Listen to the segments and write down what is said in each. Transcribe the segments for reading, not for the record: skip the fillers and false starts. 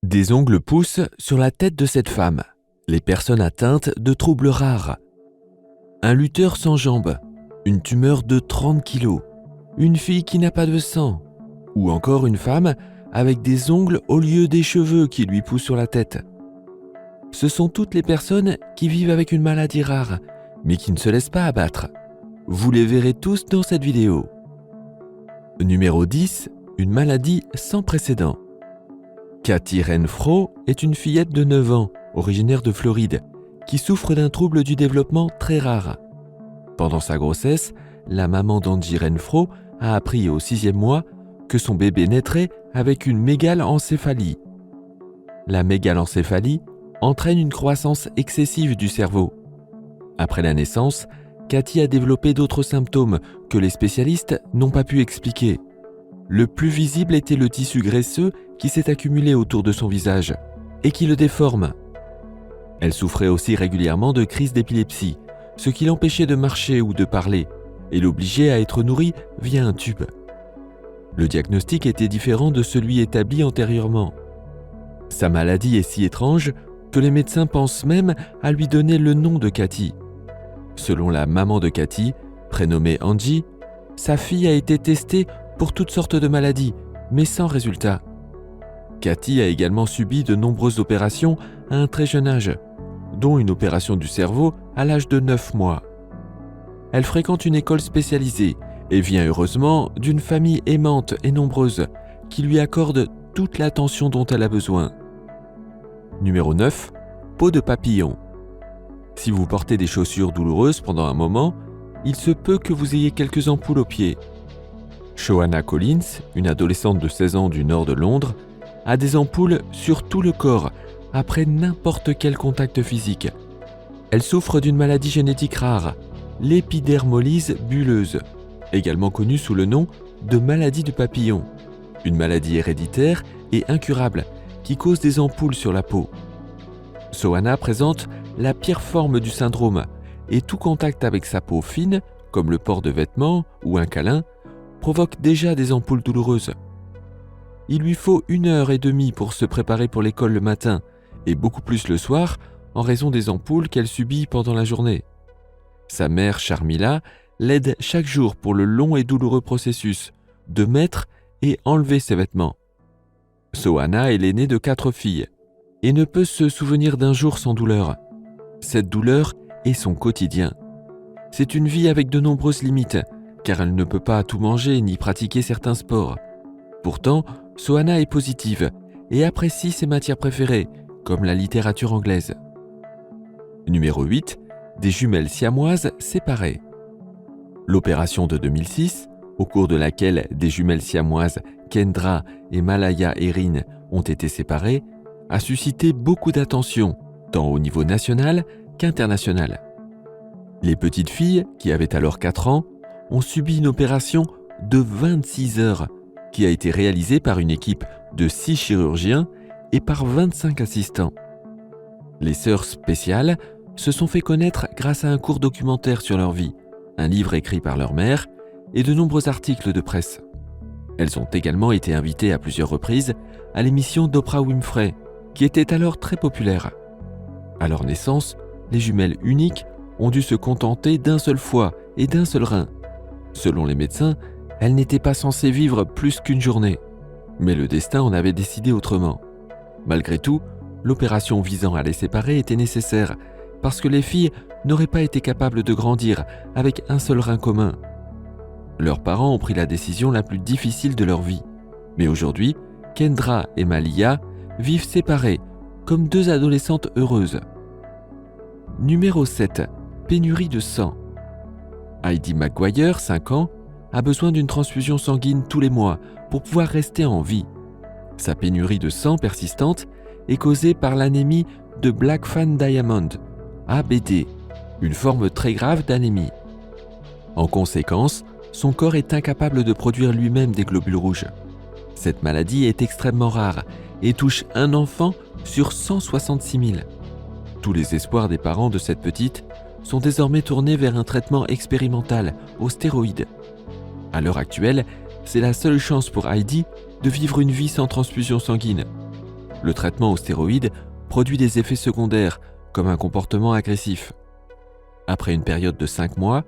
Des ongles poussent sur la tête de cette femme. Les personnes atteintes de troubles rares. Un lutteur sans jambes. Une tumeur de 30 kilos. Une fille qui n'a pas de sang. Ou encore une femme avec des ongles au lieu des cheveux qui lui poussent sur la tête. Ce sont toutes les personnes qui vivent avec une maladie rare, mais qui ne se laissent pas abattre. Vous les verrez tous dans cette vidéo. Numéro 10. Une maladie sans précédent. Cathy Renfro est une fillette de 9 ans, originaire de Floride, qui souffre d'un trouble du développement très rare. Pendant sa grossesse, la maman d'Angie Renfro a appris au 6e mois que son bébé naîtrait avec une mégalencéphalie. La mégalencéphalie entraîne une croissance excessive du cerveau. Après la naissance, Cathy a développé d'autres symptômes que les spécialistes n'ont pas pu expliquer. Le plus visible était le tissu graisseux qui s'est accumulé autour de son visage et qui le déforme. Elle souffrait aussi régulièrement de crises d'épilepsie, ce qui l'empêchait de marcher ou de parler et l'obligeait à être nourrie via un tube. Le diagnostic était différent de celui établi antérieurement. Sa maladie est si étrange que les médecins pensent même à lui donner le nom de Cathy. Selon la maman de Cathy, prénommée Angie, sa fille a été testée pour toutes sortes de maladies, mais sans résultat. Cathy a également subi de nombreuses opérations à un très jeune âge, dont une opération du cerveau à l'âge de 9 mois. Elle fréquente une école spécialisée et vient heureusement d'une famille aimante et nombreuse qui lui accorde toute l'attention dont elle a besoin. Numéro 9. Peau de papillon. Si vous portez des chaussures douloureuses pendant un moment, il se peut que vous ayez quelques ampoules aux pieds. Joanna Collins, une adolescente de 16 ans du nord de Londres, a des ampoules sur tout le corps après n'importe quel contact physique. Elle souffre d'une maladie génétique rare, l'épidermolyse bulleuse, également connue sous le nom de maladie du papillon, une maladie héréditaire et incurable qui cause des ampoules sur la peau. Joanna présente la pire forme du syndrome et tout contact avec sa peau fine, comme le port de vêtements ou un câlin, provoque déjà des ampoules douloureuses. Il lui faut 1h30 pour se préparer pour l'école le matin et beaucoup plus le soir en raison des ampoules qu'elle subit pendant la journée. Sa mère, Charmila, l'aide chaque jour pour le long et douloureux processus de mettre et enlever ses vêtements. Joanna est l'aînée de 4 filles et ne peut se souvenir d'un jour sans douleur. Cette douleur est son quotidien. C'est une vie avec de nombreuses limites, car elle ne peut pas tout manger ni pratiquer certains sports. Pourtant, Joanna est positive et apprécie ses matières préférées, comme la littérature anglaise. Numéro 8. Des jumelles siamoises séparées. L'opération de 2006, au cours de laquelle des jumelles siamoises Kendra et Malaya Erin ont été séparées, a suscité beaucoup d'attention, tant au niveau national qu'international. Les petites filles, qui avaient alors 4 ans, ont subi une opération de 26 heures qui a été réalisée par une équipe de 6 chirurgiens et par 25 assistants. Les sœurs spéciales se sont fait connaître grâce à un court documentaire sur leur vie, un livre écrit par leur mère et de nombreux articles de presse. Elles ont également été invitées à plusieurs reprises à l'émission d'Oprah Winfrey, qui était alors très populaire. À leur naissance, les jumelles uniques ont dû se contenter d'un seul foie et d'un seul rein. Selon les médecins, elles n'étaient pas censées vivre plus qu'une journée. Mais le destin en avait décidé autrement. Malgré tout, l'opération visant à les séparer était nécessaire parce que les filles n'auraient pas été capables de grandir avec un seul rein commun. Leurs parents ont pris la décision la plus difficile de leur vie. Mais aujourd'hui, Kendra et Malia vivent séparées, comme 2 adolescentes heureuses. Numéro 7. Pénurie de sang. Heidi McGuire, 5 ans, a besoin d'une transfusion sanguine tous les mois pour pouvoir rester en vie. Sa pénurie de sang persistante est causée par l'anémie de Black Fan Diamond, ABD, une forme très grave d'anémie. En conséquence, son corps est incapable de produire lui-même des globules rouges. Cette maladie est extrêmement rare et touche un enfant sur 166 000. Tous les espoirs des parents de cette petite sont désormais tournés vers un traitement expérimental aux stéroïdes. À l'heure actuelle, c'est la seule chance pour Heidi de vivre une vie sans transfusion sanguine. Le traitement aux stéroïdes produit des effets secondaires, comme un comportement agressif. Après une période de 5 mois,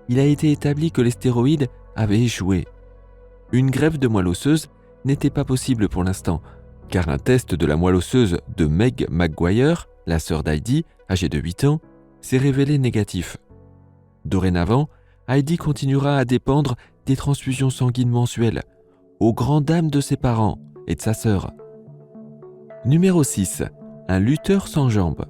il a été établi que les stéroïdes avaient échoué. Une greffe de moelle osseuse n'était pas possible pour l'instant, car un test de la moelle osseuse de Meg McGuire, la sœur d'Heidi, âgée de 8 ans, s'est révélé négatif. Dorénavant, Heidi continuera à dépendre des transfusions sanguines mensuelles, aux grandes dames de ses parents et de sa sœur. Numéro 6. Un lutteur sans jambes.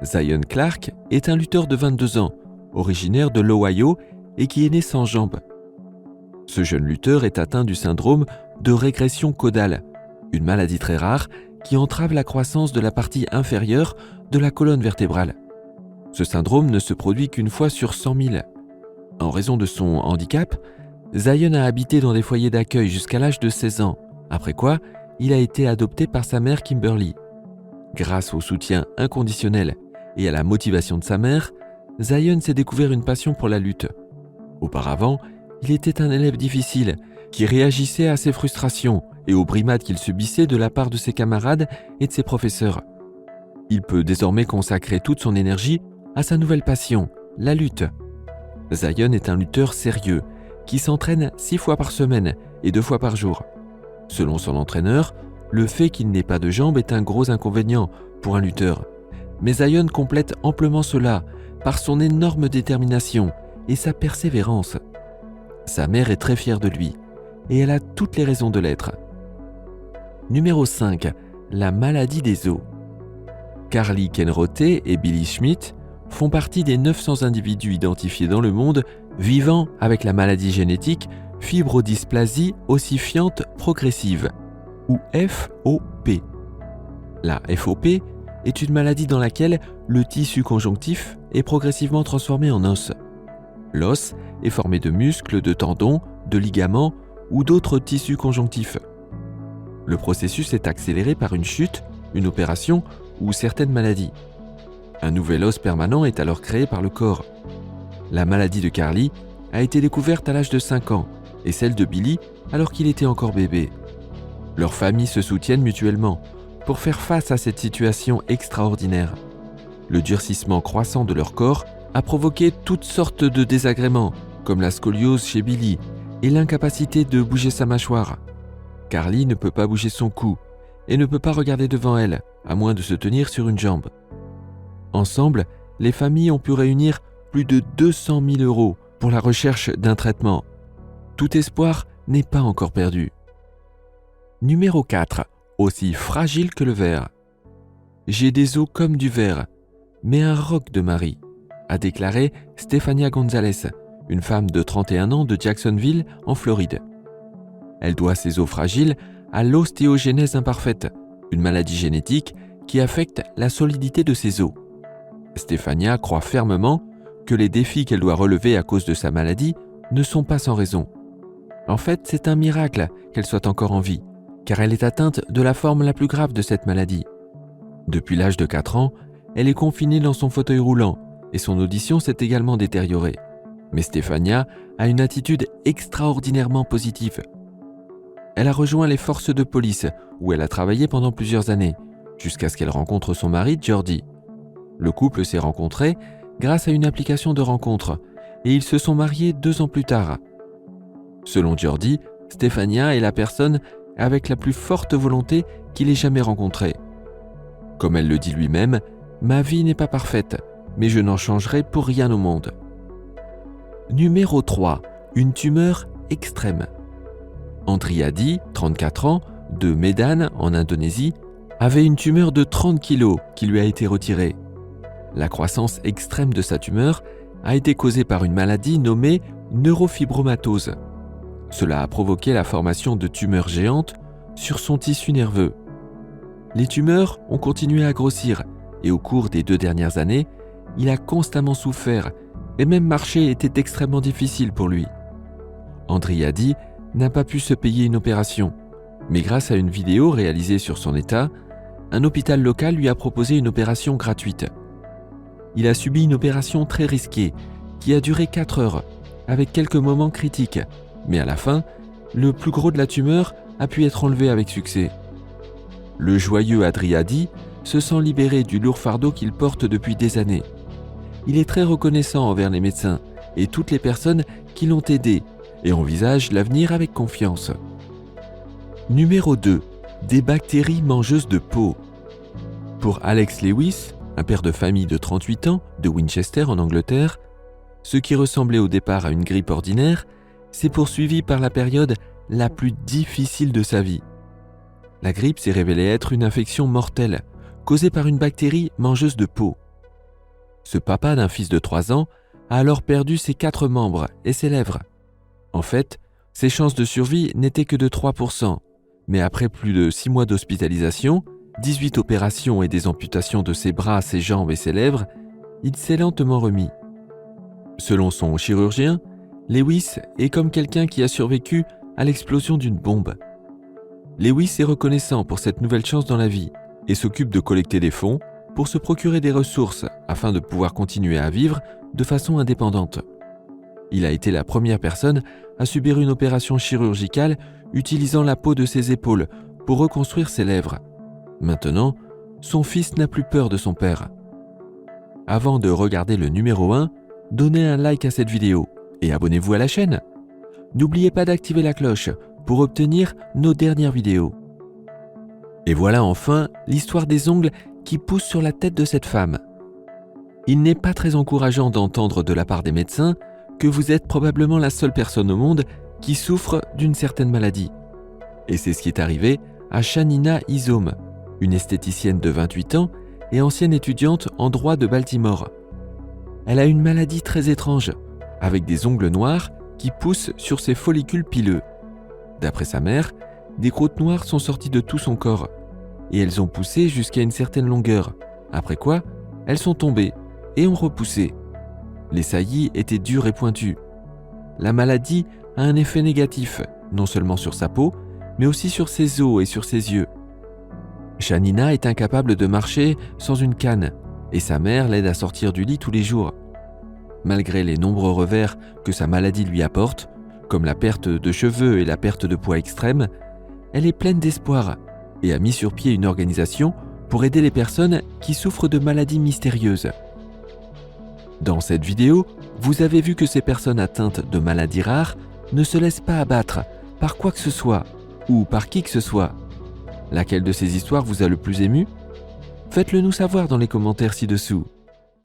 Zion Clark est un lutteur de 22 ans, originaire de l'Ohio et qui est né sans jambes. Ce jeune lutteur est atteint du syndrome de régression caudale, une maladie très rare qui entrave la croissance de la partie inférieure de la colonne vertébrale. Ce syndrome ne se produit qu'une fois sur 100 000. En raison de son handicap, Zion a habité dans des foyers d'accueil jusqu'à l'âge de 16 ans, après quoi il a été adopté par sa mère Kimberly. Grâce au soutien inconditionnel et à la motivation de sa mère, Zion s'est découvert une passion pour la lutte. Auparavant, il était un élève difficile qui réagissait à ses frustrations et aux brimades qu'il subissait de la part de ses camarades et de ses professeurs. Il peut désormais consacrer toute son énergie à sa nouvelle passion, la lutte. Zion est un lutteur sérieux qui s'entraîne 6 fois par semaine et 2 fois par jour. Selon son entraîneur, le fait qu'il n'ait pas de jambes est un gros inconvénient pour un lutteur. Mais Zion complète amplement cela par son énorme détermination et sa persévérance. Sa mère est très fière de lui et elle a toutes les raisons de l'être. Numéro 5. La maladie des os. Carly Kenrote et Billy Schmidt font partie des 900 individus identifiés dans le monde vivant avec la maladie génétique fibrodysplasie ossifiante progressive, ou FOP. La FOP est une maladie dans laquelle le tissu conjonctif est progressivement transformé en os. L'os est formé de muscles, de tendons, de ligaments ou d'autres tissus conjonctifs. Le processus est accéléré par une chute, une opération ou certaines maladies. Un nouvel os permanent est alors créé par le corps. La maladie de Carly a été découverte à l'âge de 5 ans et celle de Billy alors qu'il était encore bébé. Leurs familles se soutiennent mutuellement pour faire face à cette situation extraordinaire. Le durcissement croissant de leur corps a provoqué toutes sortes de désagréments, comme la scoliose chez Billy et l'incapacité de bouger sa mâchoire. Carly ne peut pas bouger son cou et ne peut pas regarder devant elle, à moins de se tenir sur une jambe. Ensemble, les familles ont pu réunir plus de 200 000 € pour la recherche d'un traitement. Tout espoir n'est pas encore perdu. Numéro 4. Aussi fragile que le verre. J'ai des os comme du verre, mais un roc de mari, a déclaré Stefania Gonzalez, une femme de 31 ans de Jacksonville, en Floride. Elle doit ses os fragiles à l'ostéogenèse imparfaite, une maladie génétique qui affecte la solidité de ses os. Stefania croit fermement que les défis qu'elle doit relever à cause de sa maladie ne sont pas sans raison. En fait, c'est un miracle qu'elle soit encore en vie, car elle est atteinte de la forme la plus grave de cette maladie. Depuis l'âge de 4 ans, elle est confinée dans son fauteuil roulant et son audition s'est également détériorée. Mais Stefania a une attitude extraordinairement positive. Elle a rejoint les forces de police où elle a travaillé pendant plusieurs années, jusqu'à ce qu'elle rencontre son mari Jordi. Le couple s'est rencontré grâce à une application de rencontre et ils se sont mariés 2 ans plus tard. Selon Jordi, Stefania est la personne avec la plus forte volonté qu'il ait jamais rencontrée. Comme elle le dit lui-même, « Ma vie n'est pas parfaite, mais je n'en changerai pour rien au monde. » Numéro 3. Une tumeur extrême. Andriadi, 34 ans, de Medan en Indonésie, avait une tumeur de 30 kg qui lui a été retirée. La croissance extrême de sa tumeur a été causée par une maladie nommée neurofibromatose. Cela a provoqué la formation de tumeurs géantes sur son tissu nerveux. Les tumeurs ont continué à grossir et au cours des 2 dernières années, il a constamment souffert et même marcher était extrêmement difficile pour lui. Andriadi n'a pas pu se payer une opération, mais grâce à une vidéo réalisée sur son état, un hôpital local lui a proposé une opération gratuite. Il a subi une opération très risquée qui a duré 4 heures avec quelques moments critiques, mais à la fin, le plus gros de la tumeur a pu être enlevé avec succès. Le joyeux Adriadi se sent libéré du lourd fardeau qu'il porte depuis des années. Il est très reconnaissant envers les médecins et toutes les personnes qui l'ont aidé et envisage l'avenir avec confiance. Numéro 2. Des bactéries mangeuses de peau. Pour Alex Lewis, un père de famille de 38 ans de Winchester en Angleterre, ce qui ressemblait au départ à une grippe ordinaire s'est poursuivi par la période la plus difficile de sa vie. La grippe s'est révélée être une infection mortelle causée par une bactérie mangeuse de peau. Ce papa d'un fils de 3 ans a alors perdu ses 4 membres et ses lèvres. En fait, ses chances de survie n'étaient que de 3%, mais après plus de 6 mois d'hospitalisation, 18 opérations et des amputations de ses bras, ses jambes et ses lèvres, il s'est lentement remis. Selon son chirurgien, Lewis est comme quelqu'un qui a survécu à l'explosion d'une bombe. Lewis est reconnaissant pour cette nouvelle chance dans la vie et s'occupe de collecter des fonds pour se procurer des ressources afin de pouvoir continuer à vivre de façon indépendante. Il a été la première personne à subir une opération chirurgicale utilisant la peau de ses épaules pour reconstruire ses lèvres. Maintenant, son fils n'a plus peur de son père. Avant de regarder le numéro 1, donnez un like à cette vidéo et abonnez-vous à la chaîne. N'oubliez pas d'activer la cloche pour obtenir nos dernières vidéos. Et voilà enfin l'histoire des ongles qui poussent sur la tête de cette femme. Il n'est pas très encourageant d'entendre de la part des médecins que vous êtes probablement la seule personne au monde qui souffre d'une certaine maladie. Et c'est ce qui est arrivé à Shanina Izome, une esthéticienne de 28 ans et ancienne étudiante en droit de Baltimore. Elle a une maladie très étrange, avec des ongles noirs qui poussent sur ses follicules pileux. D'après sa mère, des croûtes noires sont sorties de tout son corps, et elles ont poussé jusqu'à une certaine longueur, après quoi, elles sont tombées et ont repoussé. Les saillies étaient dures et pointues. La maladie a un effet négatif, non seulement sur sa peau, mais aussi sur ses os et sur ses yeux. Shanina est incapable de marcher sans une canne, et sa mère l'aide à sortir du lit tous les jours. Malgré les nombreux revers que sa maladie lui apporte, comme la perte de cheveux et la perte de poids extrême, elle est pleine d'espoir et a mis sur pied une organisation pour aider les personnes qui souffrent de maladies mystérieuses. Dans cette vidéo, vous avez vu que ces personnes atteintes de maladies rares ne se laissent pas abattre par quoi que ce soit ou par qui que ce soit. Laquelle de ces histoires vous a le plus ému ? Faites-le nous savoir dans les commentaires ci-dessous.